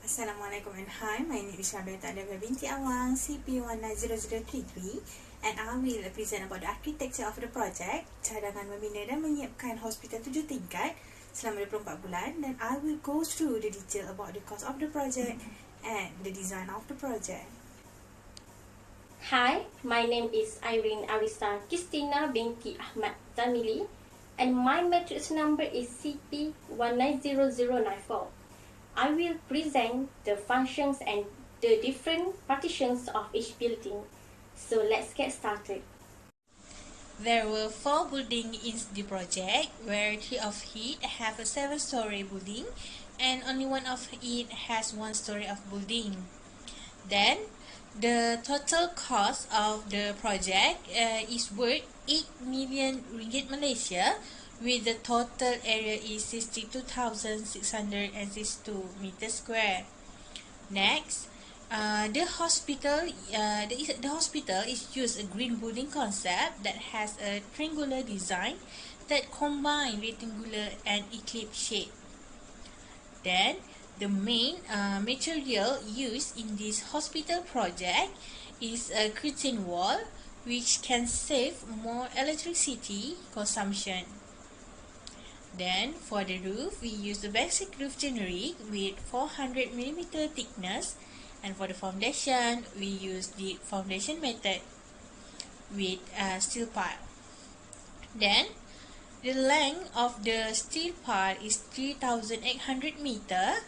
Assalamualaikum and hi, my name is Rabia Adabah binti Awang, CP190033, and I will present about the architecture of the project, cadangan membina dan menyiapkan hospital 7 tingkat selama 24 bulan, dan I will go through the detail about the cost of the project and the design of the project. Hi, my name is Irene Arisa Kristina binti Ahmad Zamili, and my matrix number is CP190094. I will present the functions and the different partitions of each building. So let's get started. There were 4 buildings in the project, where 3 of it have a 7-story building and only 1 of it has 1 story of building. Then, the total cost of the project is worth 8 million ringgit Malaysia, with the total area is 62,662 meters square. Next, the hospital is used a green building concept that has a triangular design that combine rectangular and eclipse shape. Then, the main material used in this hospital project is a curtain wall, which can save more electricity consumption. Then, for the roof, we use the basic roof generic with 400 mm thickness, and for the foundation, we use the foundation method with steel pile. Then, the length of the steel pile is 3,800 meter,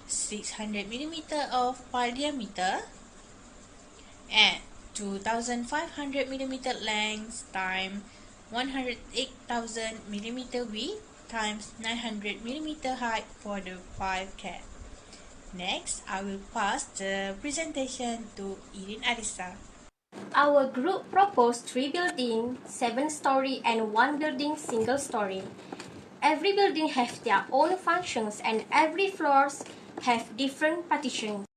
600 mm of pile diameter, and 2,500 mm length times 108,000 mm width times 900 mm height for the 5 cat. Next, I will pass the presentation to Irene Arisa. Our group proposed 3 buildings, 7-story and 1 building single-story. Every building have their own functions and every floors have different partitions.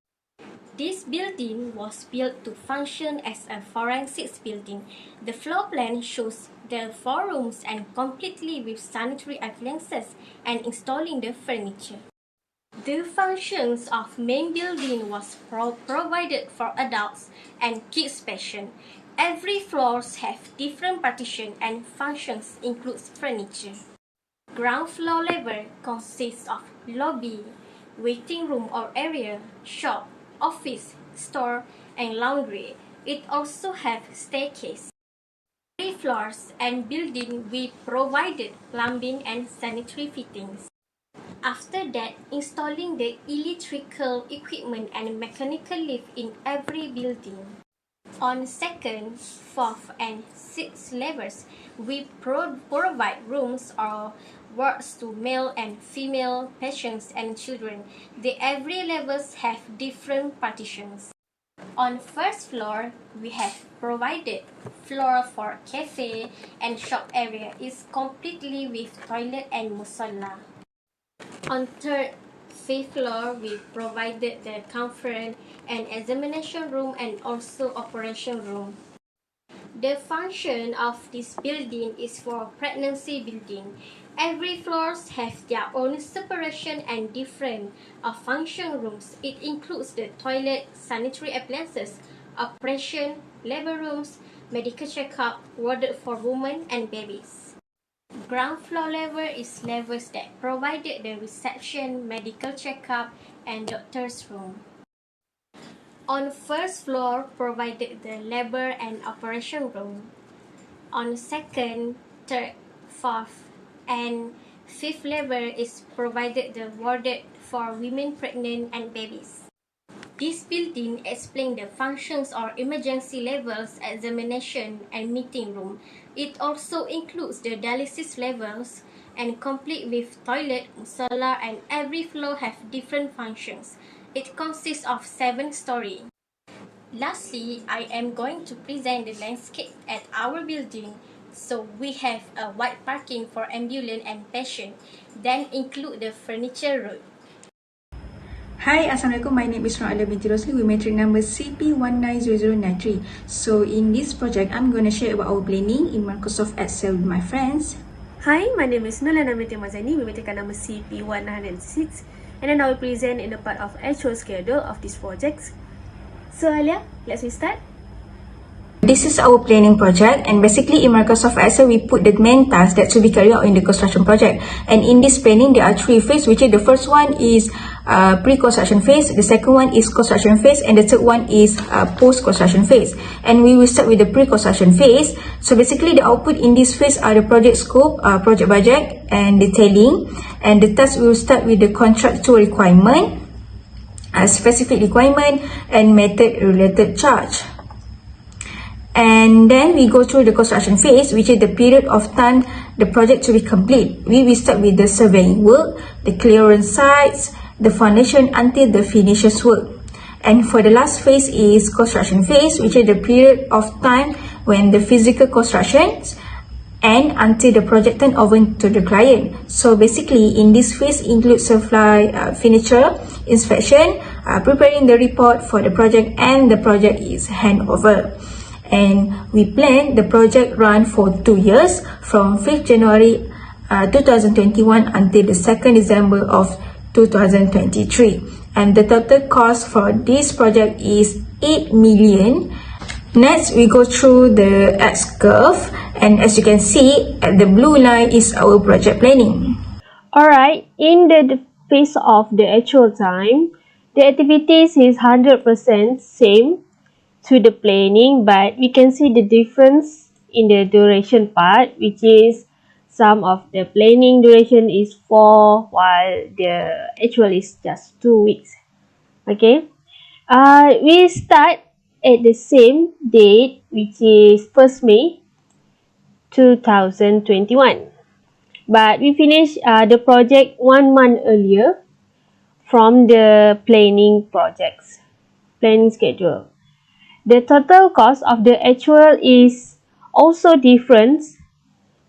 This building was built to function as a forensics building. The floor plan shows the 4 rooms and completely with sanitary appliances and installing the furniture. The functions of main building was provided for adults and kids patient. Every floors have different partition and functions includes furniture. Ground floor level consists of lobby, waiting room or area, shop, office, store, and laundry. It also have staircase. 3 floors and building we provided plumbing and sanitary fittings. After that, installing the electrical equipment and mechanical lift in every building. On 2nd, 4th, and 6th levels, we provide rooms or wards to male and female patients and children. The every levels have different partitions. On 1st floor, we have provided floor for cafe and shop area is completely with toilet and musalla. On 3rd, 5th floor, we provided the conference and examination room and also operation room. The function of this building is for pregnancy building. Every floors have their own separation and different function rooms. It includes the toilet, sanitary appliances, operation, labor rooms, medical checkup, warded for women and babies. Ground floor level is levels that provided the reception, medical checkup, and doctor's room. On 1st floor, provided the labor and operation room. On 2nd, 3rd, 4th, and 5th level is provided the warded for women pregnant and babies. This building explains the functions or emergency levels, examination, and meeting room. It also includes the dialysis levels and complete with toilet, musalla, and every floor have different functions. It consists of 7 stories. Lastly, I am going to present the landscape at our building. So we have a wide parking for ambulance and patient, then include the furniture road. Hi, Assalamualaikum. My name is Noalia binti Rosli with matric number CP190093. So in this project, I'm going to share about our planning in Microsoft Excel with my friends. Hi, my name is Nolana Mazani with matric number CP1906 and then I will present in the part of actual schedule of these projects. So Alia, let's start. This is our planning project, and basically in Microsoft Excel we put the main tasks that should be carried out in the construction project. And in this planning there are 3 phases, which is the first one is pre-construction phase, the second one is construction phase, and the third one is post-construction phase. And we will start with the pre-construction phase. So basically the output in this phase are the project scope, project budget and detailing. And the task will start with the contractual requirement, specific requirement and method related charge. And then we go through the construction phase, which is the period of time the project to be complete. We will start with the surveying work, the clearance sites, the foundation until the finishes work. And for the last phase is construction phase, which is the period of time when the physical constructions and until the project turn over to the client. So basically in this phase includes supply, furniture, inspection, preparing the report for the project, and the project is handover. And we plan the project run for 2 years from 5th January 2021 until the 2nd December of 2023. And the total cost for this project is 8 million. Next, we go through the S-curve, and as you can see, the blue line is our project planning. Alright, in the phase of the actual time, the activities is 100% same to the planning, but we can see the difference in the duration part, which is some of the planning duration is 4 while the actual is just 2 weeks. Okay, we start at the same date, which is 1st May 2021, but we finish the project 1 month earlier from the planning schedule. The total cost of the actual is also different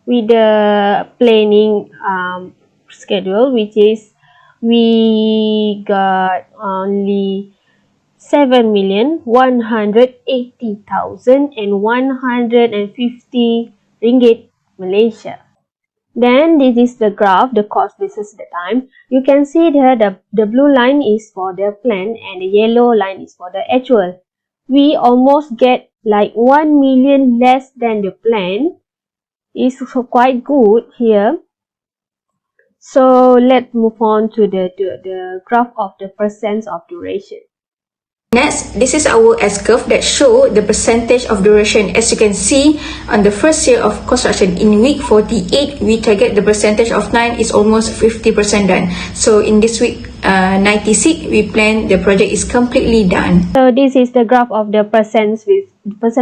with the planning schedule, which is we got only 7,180,150 ringgit Malaysia. Then this is the graph, the cost versus the time. You can see there the blue line is for the plan and the yellow line is for the actual. We almost get like 1 million less than the plan. It's quite good here. So let's move on to the graph of the percent of duration. Next, this is our S-curve that show the percentage of duration. As you can see, on the first year of construction in week 48, we target the percentage of time is almost 50% done. So in this week 96, we plan the project is completely done. So this is the graph of the percent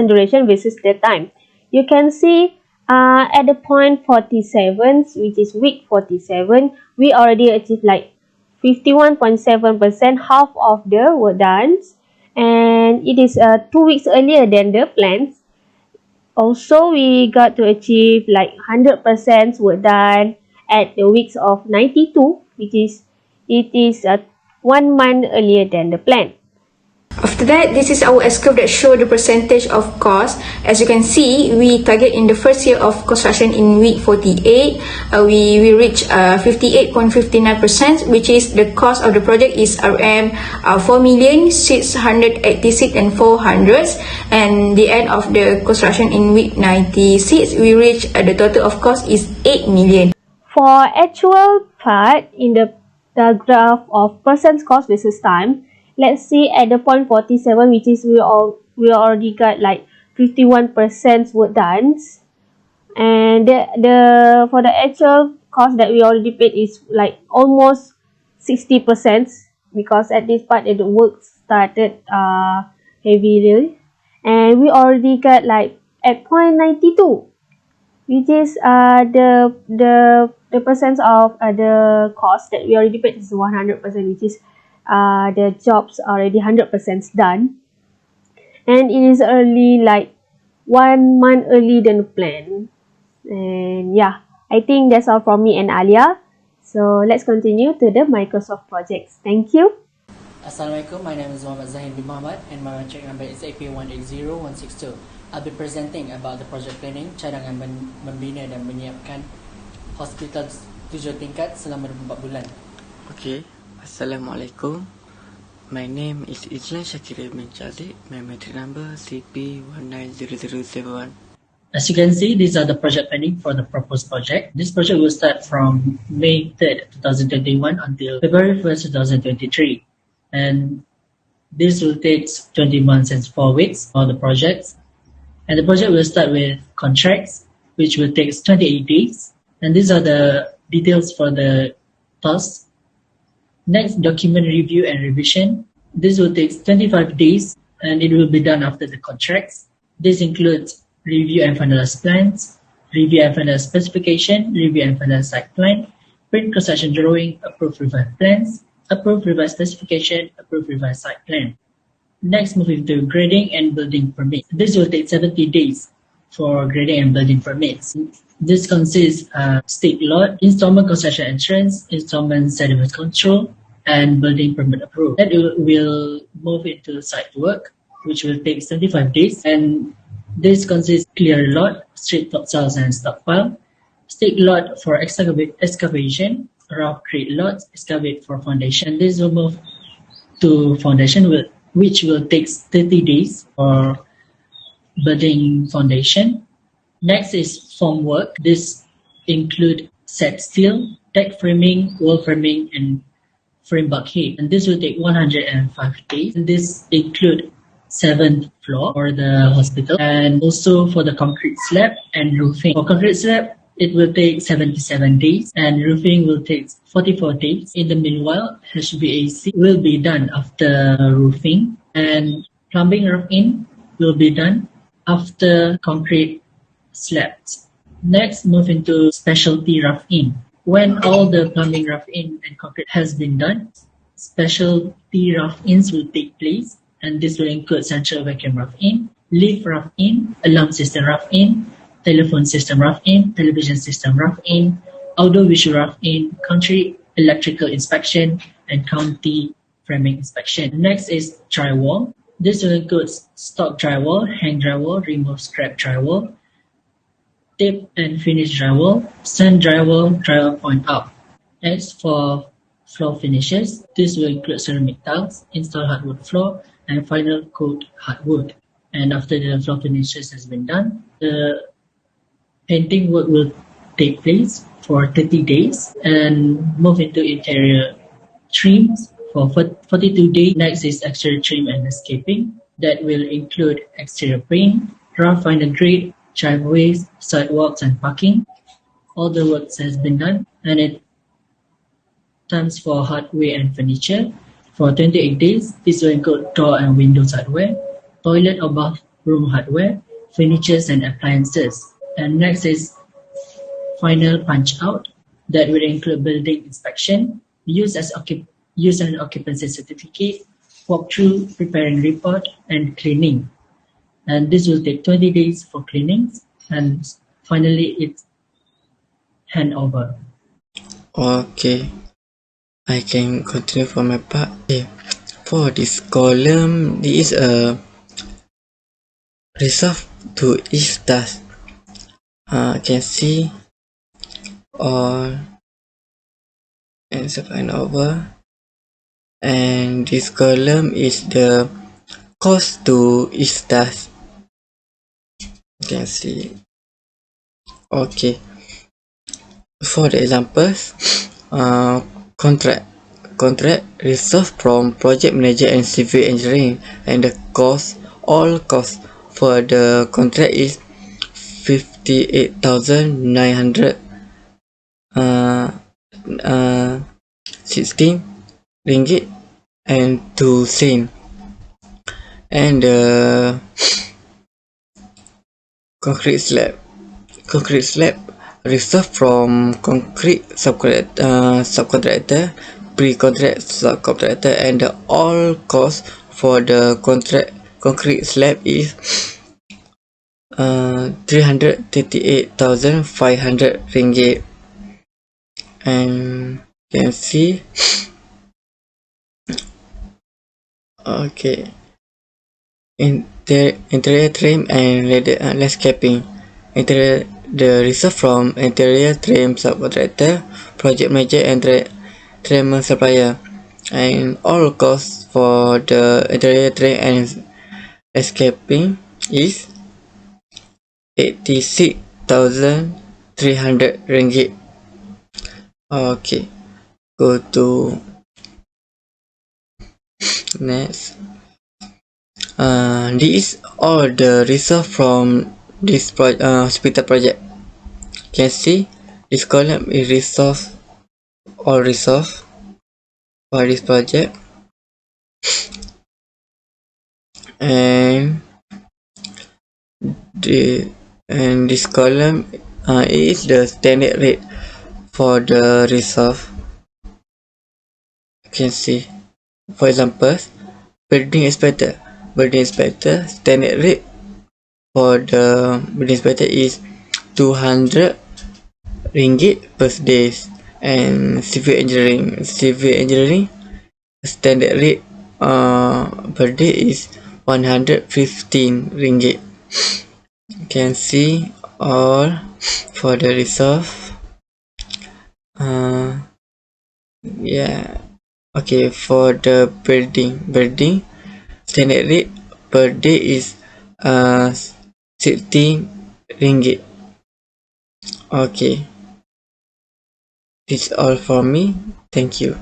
duration versus the time. You can see at the point 47, which is week 47, we already achieved like 51.7%, half of the work done. And it is 2 weeks earlier than the plans. Also, we got to achieve like 100% work done at the weeks of 92, which is 1 month earlier than the plan. After that, this is our S-curve that show the percentage of cost. As you can see, we target in the first year of construction in week 48, we reach 58.59%, which is the cost of the project is RM 4,686,400. And the end of the construction in week 96, we reach the total of cost is 8 million. For actual part in the graph of percent cost versus time, let's see at the point 47, which is we already got like 51% work done, and the for the actual cost that we already paid is like almost 60%, because at this part the work started heavily, and we already got like at point 92, which is the percent of the cost that we already paid is 100%, which is the jobs already 100% done, and it is early like 1 month early than planned. And yeah, I think that's all from me and Alia. So let's continue to the Microsoft projects. Thank you. Assalamualaikum, my name is Muhammad Zahid bin Muhammad and my project number is AP180162. I'll be presenting about the project planning, cadangan membina dan menyiapkan hospital 7 tingkat selama 24 bulan. Okey. Assalamualaikum. My name is Islan Shakir bin Chalik. My metric number CP190071. As you can see, these are the project planning for the proposed project. This project will start from May 3rd, 2021 until February 1st, 2023. And this will take 20 months and 4 weeks for the project. And the project will start with contracts, which will take 28 days. And these are the details for the tasks. Next, document review and revision. This will take 25 days and it will be done after the contracts. This includes review and finalize plans, review and finalize specification, review and finalize site plan, print construction drawing, approve revised plans, approve revised specification, approve revised site plan. Next, moving to grading and building permit. This will take 70 days for grading and building permits. This consists of state lot, installment construction insurance, installment sediment control, and building permit approval. Then it will move into site work, which will take 75 days. And this consists clear lot, strip topsoils and stockpile, state lot for excavation, rough grade lots, excavate for foundation. This will move to foundation, which will take 30 days for building foundation. Next is form work. This include set steel, deck framing, wall framing, and frame bulkhead. And this will take 105 days. And this include 7th floor for the hospital and also for the concrete slab and roofing. For concrete slab, it will take 77 days and roofing will take 44 days. In the meanwhile, HVAC will be done after roofing and plumbing rough-in will be done after concrete slabs. Next, move into specialty rough-in. When all the plumbing rough-in and concrete has been done, specialty rough-ins will take place, and this will include central vacuum rough-in, lift rough-in, alarm system rough-in, telephone system rough-in, television system rough-in, audio-visual rough-in, country electrical inspection, and county framing inspection. Next is drywall. This will include stock drywall, hang drywall, remove scrap drywall, tape and finish drywall, sand drywall, drywall point up. Next, for floor finishes, this will include ceramic tiles, install hardwood floor, and final coat hardwood. And after the floor finishes has been done, the painting work will take place for 30 days and move into interior trims for 42 days. Next is exterior trim and landscaping. That will include exterior paint, rough final grade, driveways, sidewalks, and parking. All the work has been done, and it comes for hardware and furniture. For 28 days, this will include door and windows hardware, toilet or bathroom hardware, furniture and appliances. And next is final punch out. That will include building inspection, use an occupancy certificate, walkthrough, preparing report, and cleaning. And this will take 20 days for cleanings, and finally it's handover. Okay, I can continue for my part. Okay. For this column, this is a resolve to each task. I can see all and hand over. And this column is the cost to each task. You can see. Okay. For the examples, contract resolved from project manager and civil engineering, and the all cost for the contract is 58,916 ringgit and 2 cents. And the concrete slab resolved from concrete subcontractor, pre-contract subcontractor, and the all cost for the concrete slab is 338,500 ringgit. And you can see. Okay. Interior trim and landscaping. The reserve from interior trim subcontractor, project manager, and trimmer supplier. and all costs for the interior train and escaping is 86,300 ringgit. Okay, go to next. This is all the resource from this hospital project. You can see this column is resource, all resource for this project, and this column is the standard rate for the resource. You can see, for example, building inspector standard rate for the building inspector is 200 ringgit per day, and civil engineering standard rate per day is 115 ringgit. You can see all for the resource. Yeah, okay, for the building standard rate per day is 16 ringgit. Okay, this is all for me. Thank you.